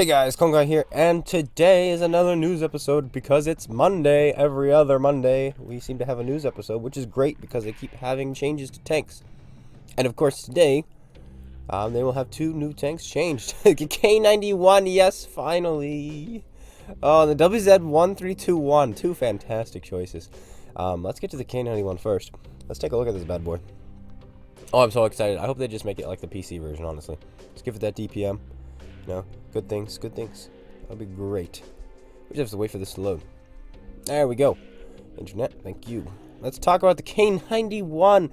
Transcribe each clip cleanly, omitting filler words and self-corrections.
Hey guys, Kongai here, and today is another news episode because it's Monday. Every other Monday, we seem to have a news episode, which is great because they keep having changes to tanks. And of course, today, they will have two new tanks changed. K91, yes, finally. Oh, the WZ1321, two fantastic choices. Let's get to the K91 first. Let's take a look at this bad boy. Oh, I'm so excited. I hope they just make it like the PC version, honestly. Let's give it that DPM. No, good things, good things. That'll be great. We just have to wait for this to load. There we go. Internet, thank you. Let's talk about the K91.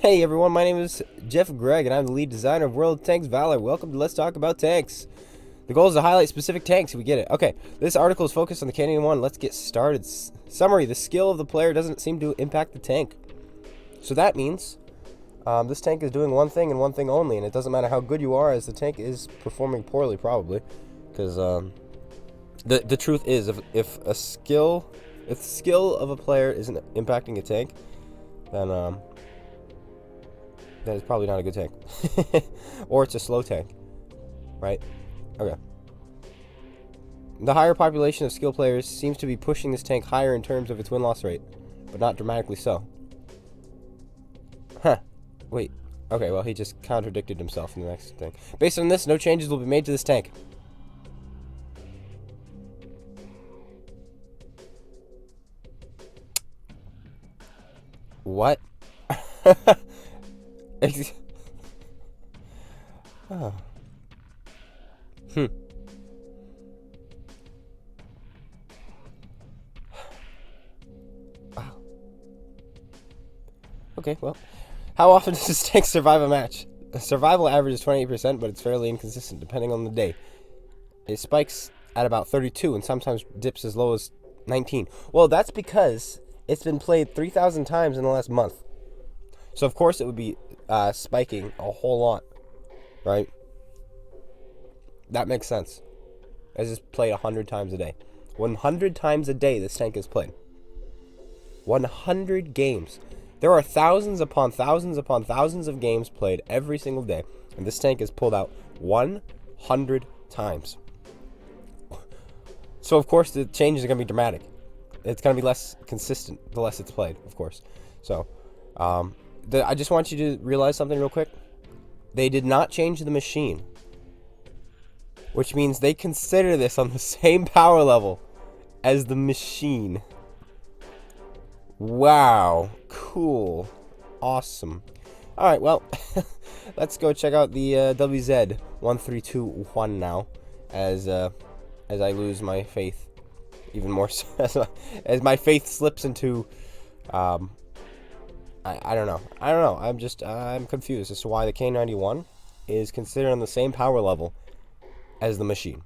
Hey everyone, my name is Jeff Gregg, and I'm the lead designer of World Tanks Valor. Welcome to Let's Talk About Tanks. The goal is to highlight specific tanks. We get it. Okay, this article is focused on the K91. Let's get started. Summary: the skill of the player doesn't seem to impact the tank. So that means this tank is doing one thing and one thing only, and it doesn't matter how good you are, as the tank is performing poorly, probably, because the truth is, if the skill of a player isn't impacting a tank, then it's probably not a good tank, or it's a slow tank, right? Okay. The higher population of skill players seems to be pushing this tank higher in terms of its win-loss rate, but not dramatically so. Huh. Wait. Okay, well, he just contradicted himself in the next thing. Based on this, no changes will be made to this tank. What? Oh. Wow. Okay, well. How often does this tank survive a match? The survival average is 28%, but it's fairly inconsistent depending on the day. It spikes at about 32 and sometimes dips as low as 19. Well, that's because it's been played 3,000 times in the last month. So, of course, it would be spiking a whole lot, right? That makes sense. It's just played 100 times a day. 100 times a day this tank is played. 100 games. There are thousands upon thousands upon thousands of games played every single day, and this tank is pulled out 100 times. So, of course, the changes are going to be dramatic. It's going to be less consistent the less it's played, of course. So, I just want you to realize something real quick. They did not change the machine, which means they consider this on the same power level as the machine. Wow, cool, awesome. All right, well, let's go check out the WZ1321 now, as I lose my faith even more, as my faith slips into, I don't know. I'm confused as to why the K91 is considered on the same power level as the machine.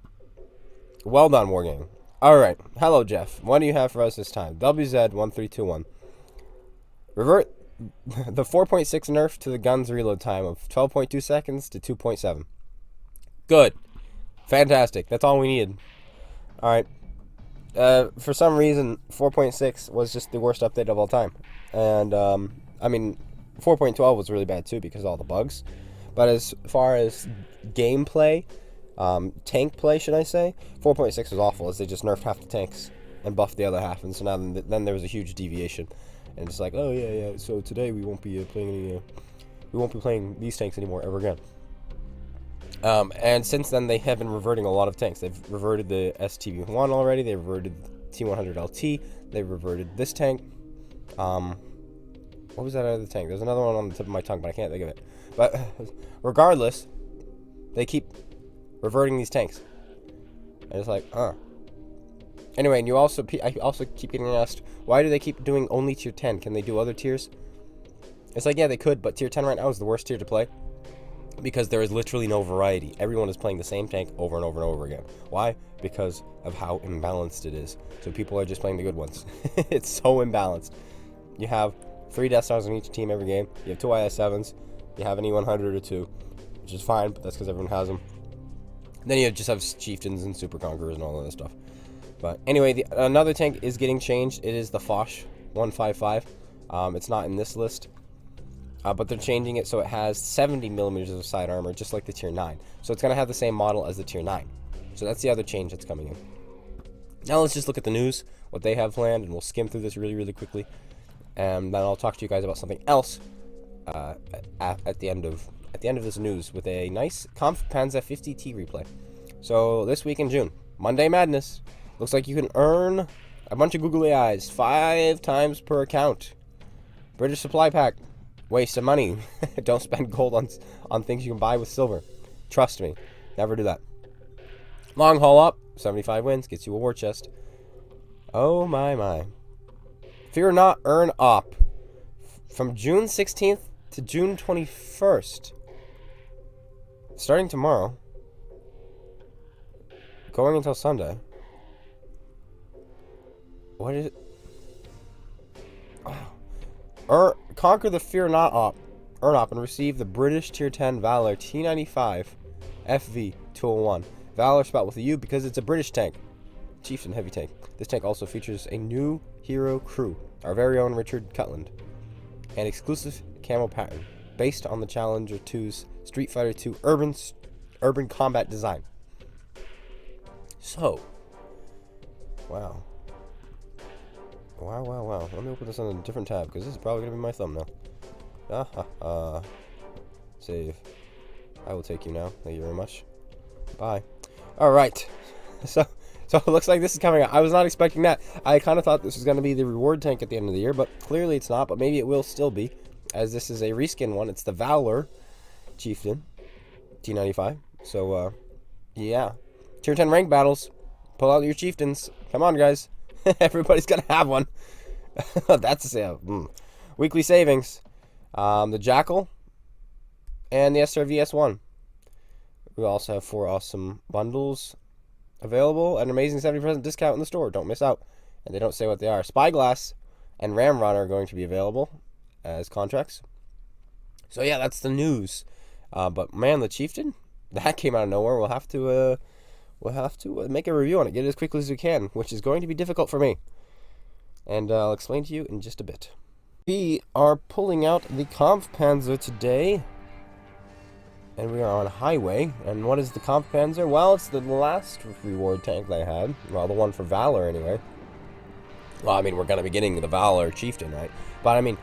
Well done, Wargaming. Alright, hello Jeff. What do you have for us this time? WZ1321. Revert the 4.6 nerf to the gun's reload time of 12.2 seconds to 2.7. Good. Fantastic. That's all we needed. Alright. For some reason, 4.6 was just the worst update of all time. And, I mean, 4.12 was really bad too because of all the bugs. But as far as gameplay, tank play, should I say, 4.6 was awful, as they just nerfed half the tanks and buffed the other half, and so now then there was a huge deviation, and it's like, oh yeah, so today we won't be playing these tanks anymore ever again. And since then they have been reverting a lot of tanks. They've reverted the STB1 already. They reverted T100LT. They reverted this tank. What was that other tank? There's another one on the tip of my tongue, but I can't think of it. But regardless, they keep reverting these tanks. And it's like, Anyway, and I also keep getting asked, why do they keep doing only tier 10? Can they do other tiers? It's like, yeah, they could, but tier 10 right now is the worst tier to play, because there is literally no variety. Everyone is playing the same tank over and over and over again. Why? Because of how imbalanced it is. So people are just playing the good ones. It's so imbalanced. You have 3 Death Stars on each team every game. You have 2 IS-7s. You have an E100 or 2, which is fine, but that's because everyone has them. Then you just have Chieftains and Super Conquerors and all that stuff. But anyway, another tank is getting changed. It is the Fosh 155. It's not in this list. But they're changing it so it has 70 millimeters of side armor, just like the Tier 9. So it's going to have the same model as the Tier 9. So that's the other change that's coming in. Now let's just look at the news, what they have planned, and we'll skim through this really, really quickly. And then I'll talk to you guys about something else at the end of this news with a nice Kampfpanzer 50T replay. So this week in June, Monday Madness. Looks like you can earn a bunch of googly eyes 5 times per account. British supply pack. Waste of money. Don't spend gold on things you can buy with silver. Trust me. Never do that. Long haul up. 75 wins. Gets you a war chest. Oh my. Fear not, earn up. From June 16th to June 21st. Starting tomorrow. Going until Sunday. What is it? Conquer the Fear Not Op. Earn up and receive the British Tier 10 Valour T95 FV4201. Valor spelled with a U because it's a British tank. Chieftain heavy tank. This tank also features a new hero crew, our very own Richard Cutland, and exclusive camo pattern based on the Challenger 2's Street Fighter 2 urban combat design. So, wow. Let me open this on a different tab because this is probably gonna be my thumbnail. Save. I will take you now. Thank you very much. Bye. All right. So it looks like this is coming out. I was not expecting that. I kind of thought this was going to be the reward tank at the end of the year, but clearly it's not. But maybe it will still be, as this is a reskin one. It's the Valour Chieftain T95. So, yeah. Tier 10 rank battles. Pull out your chieftains. Come on, guys. Everybody's going to have one. That's weekly savings. The Jackal and the SRVS1. We also have 4 awesome bundles available at an amazing 70% discount in the store. Don't miss out. And they don't say what they are. Spyglass and Ramrod are going to be available as contracts. So yeah, that's the news. But man, the Chieftain, that came out of nowhere. We'll have to make a review on it. Get it as quickly as we can, which is going to be difficult for me. And I'll explain to you in just a bit. We are pulling out the Kampfpanzer today. And we are on highway. And what is the Kampfpanzer? Well, it's the last reward tank they had. Well, the one for Valor, anyway. Well, I mean, we're going to be getting the Valour Chieftain, right? But, I mean,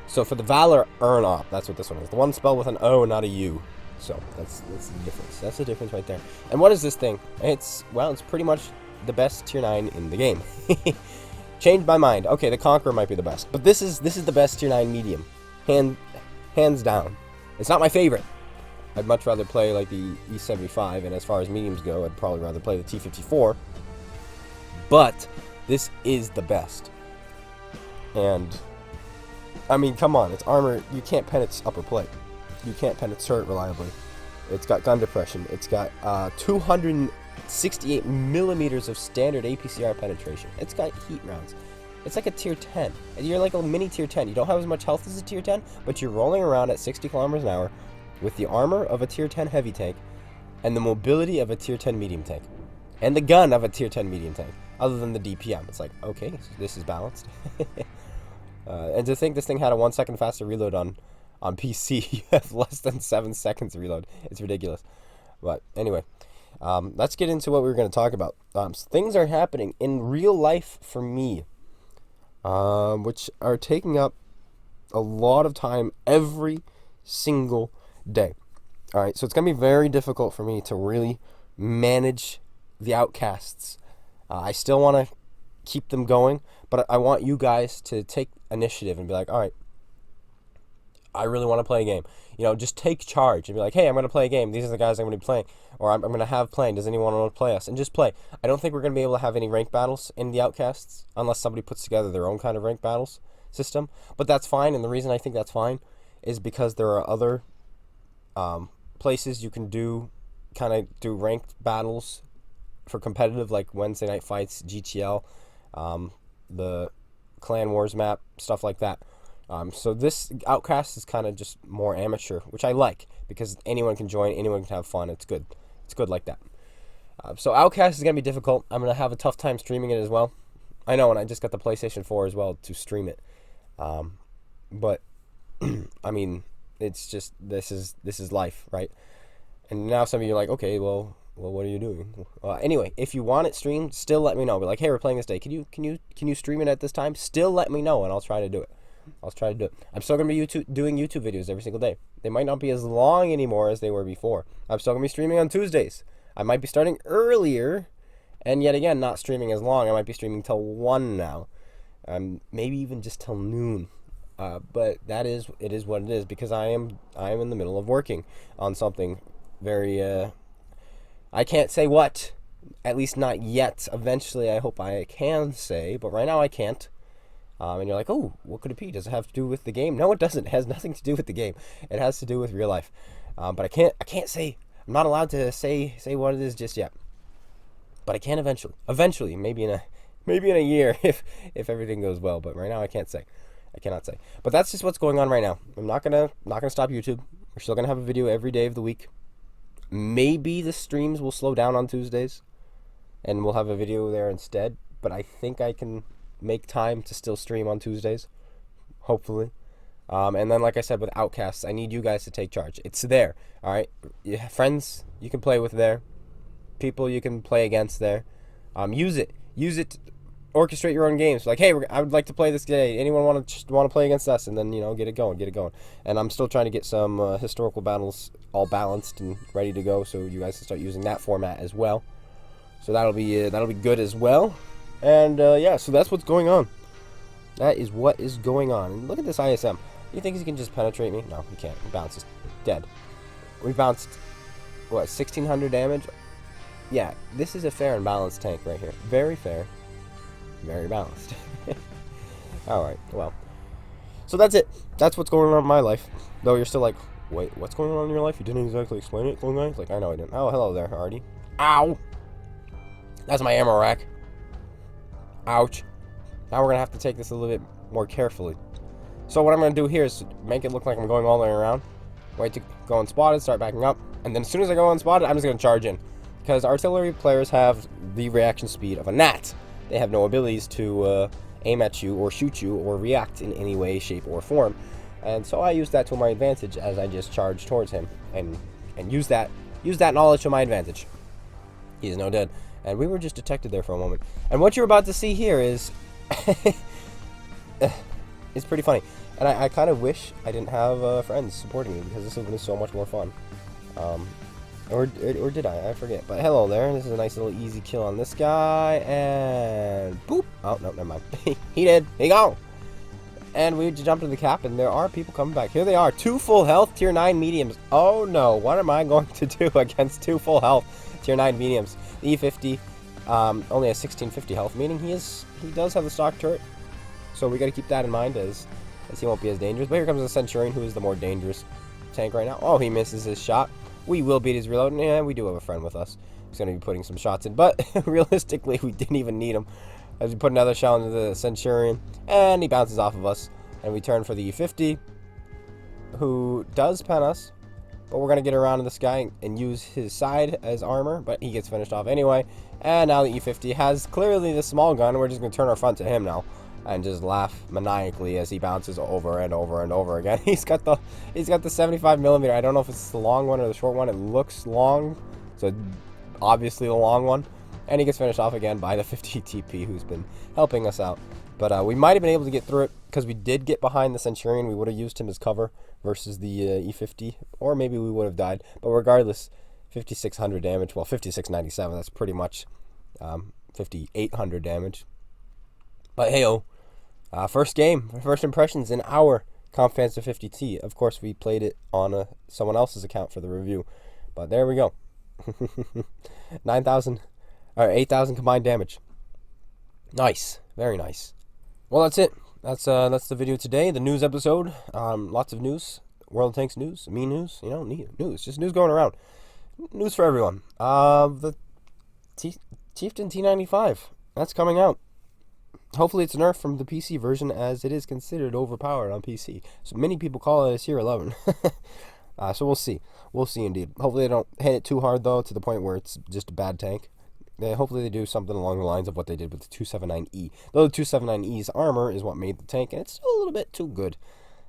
so for the Valor Earn Op, that's what this one is. The one spelled with an O, not a U. So, that's the difference. That's the difference right there. And what is this thing? It's pretty much the best Tier 9 in the game. Changed my mind. Okay, the Conqueror might be the best. But this is the best Tier 9 medium. Hands down. It's not my favorite. I'd much rather play like the E75, and as far as mediums go, I'd probably rather play the T54. But this is the best. And, I mean, come on, it's armor. You can't pen its upper plate. You can't pen its turret reliably. It's got gun depression. It's got 268 millimeters of standard APCR penetration. It's got heat rounds. It's like a Tier 10. You're like a mini Tier 10. You don't have as much health as a Tier 10, but you're rolling around at 60 kilometers an hour with the armor of a Tier 10 heavy tank and the mobility of a Tier 10 medium tank and the gun of a Tier 10 medium tank, other than the DPM. It's like, okay, so this is balanced. And to think this thing had a 1 second faster reload on PC, you have less than 7 seconds to reload. It's ridiculous. But anyway, let's get into what we were going to talk about. Things are happening in real life for me, which are taking up a lot of time every single day. All right, so it's gonna be very difficult for me to really manage the outcasts. I still want to keep them going, but I want you guys to take initiative and be like, all right, I really want to play a game. You know, just take charge and be like, hey, I'm going to play a game. These are the guys I'm going to be playing, or I'm going to have playing. Does anyone want to play us? And just play. I don't think we're going to be able to have any rank battles in the outcasts unless somebody puts together their own kind of rank battles system. But that's fine, and the reason I think that's fine is because there are other places you can do ranked battles for competitive, like Wednesday night fights, GTL, the Clan Wars map, stuff like that. So this Outcast is kind of just more amateur, which I like, because anyone can join, anyone can have fun. It's good. It's good like that. So Outcast is going to be difficult. I'm going to have a tough time streaming it as well. I know, and I just got the PlayStation 4 as well to stream it. But, I mean, it's just, this is life, right? And now some of you are like, okay, well, well, what are you doing? Anyway, if you want it streamed, still let me know. Be like, hey, we're playing this day. Can you stream it at this time? Still let me know, and I'll try to do it. I'm still gonna be doing YouTube videos every single day. They might not be as long anymore as they were before. I'm still gonna be streaming on Tuesdays. I might be starting earlier, and yet again, not streaming as long. I might be streaming till 1 now, maybe even just till noon. But it is what it is, because I am in the middle of working on something very. I can't say what, at least not yet. Eventually, I hope I can say, but right now I can't. And you're like, oh, what could it be? Does it have to do with the game? No, it doesn't. It has nothing to do with the game. It has to do with real life. But I can't say. I'm not allowed to say what it is just yet. But I can eventually. Eventually, maybe in a year if everything goes well. But right now, I can't say. I cannot say. But that's just what's going on right now. I'm not gonna stop YouTube. We're still gonna have a video every day of the week. Maybe the streams will slow down on Tuesdays, and we'll have a video there instead. But I think I can make time to still stream on Tuesdays, hopefully. And then, like I said, with Outcasts, I need you guys to take charge. It's there, all right? Friends you can play with there. People you can play against there. Use it. To orchestrate your own games. Like, hey, I would like to play this today. Anyone want to play against us? And then, get it going. And I'm still trying to get some historical battles all balanced and ready to go, so you guys can start using that format as well. So that'll be good as well. And so that's what's going on. That is what is going on. And look at this ISM. You think he can just penetrate me? No, he can't. He bounces. Dead. We bounced, 1,600 damage? Yeah, this is a fair and balanced tank right here. Very fair. Very balanced. Alright, well. So that's it. That's what's going on in my life. Though you're still like, wait, what's going on in your life? You didn't exactly explain it, guys? Like, I know I didn't. Oh, hello there, Artie. Ow! That's my ammo rack. Ouch. Now we're going to have to take this a little bit more carefully. So what I'm going to do here is make it look like I'm going all the way around. Wait to go unspotted, start backing up. And then as soon as I go unspotted, I'm just going to charge in. Because artillery players have the reaction speed of a gnat. They have no abilities to aim at you or shoot you or react in any way, shape, or form. And so I use that to my advantage as I just charge towards him. And use that knowledge to my advantage. He is no dead. And we were just detected there for a moment. And what you're about to see here is... it's pretty funny. And I kind of wish I didn't have friends supporting me, because this would have been so much more fun. Or did I? I forget. But hello there. This is a nice little easy kill on this guy. And boop. Oh, no, never mind. He did. He gone. And we jumped to the cap, and there are people coming back. Here they are. 2 full health, tier 9 mediums. Oh, no. What am I going to do against 2 full health, tier 9 mediums? The E50 only has 1650 health, meaning he does have the stock turret. So we got to keep that in mind, as he won't be as dangerous. But here comes the Centurion, who is the more dangerous tank right now. Oh, he misses his shot. We will beat his reload, and we do have a friend with us. He's going to be putting some shots in, but realistically, we didn't even need him. As we put another shot into the Centurion, and he bounces off of us, and we turn for the E50, who does pen us, but we're going to get around in this guy and use his side as armor, but he gets finished off anyway. And now the E50 has clearly the small gun, and we're just going to turn our front to him now and just laugh maniacally as he bounces over and over and over again. He's got the 75mm. I don't know if it's the long one or the short one. It looks long, so obviously the long one. And he gets finished off again by the 50 TP, who's been helping us out. But we might have been able to get through it, because we did get behind the Centurion. We would have used him as cover versus the E50, or maybe we would have died. But regardless, 5,600 damage. Well, 5,697. That's pretty much 5,800 damage. But hey-oh. First game, first impressions in our Kampfpanzer 50T. Of course, we played it on someone else's account for the review. But there we go. 9,000, or 8,000 combined damage. Nice. Very nice. Well, that's it. That's the video today, the news episode. Lots of news. World of Tanks news, me news, news. Just news going around. News for everyone. The Chieftain T95. That's coming out. Hopefully it's nerfed from the PC version, as it is considered overpowered on PC. So many people call it a tier 11. So we'll see. We'll see indeed. Hopefully they don't hit it too hard, though, to the point where it's just a bad tank. Hopefully they do something along the lines of what they did with the 279E. Though the 279E's armor is what made the tank, and it's still a little bit too good.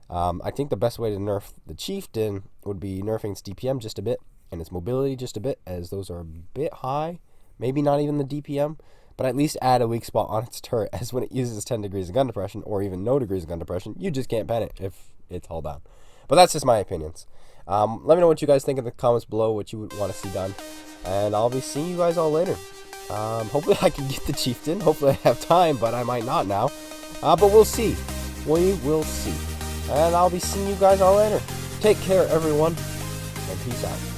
I think the best way to nerf the Chieftain would be nerfing its DPM just a bit, and its mobility just a bit, as those are a bit high. Maybe not even the DPM, but at least add a weak spot on its turret, as when it uses 10 degrees of gun depression, or even no degrees of gun depression, you just can't pen it if it's hull down. But that's just my opinions. Let me know what you guys think in the comments below, what you would want to see done, and I'll be seeing you guys all later. Hopefully I can get the Chieftain. Hopefully I have time, but I might not now. But we'll see. We will see. And I'll be seeing you guys all later. Take care, everyone, and peace out.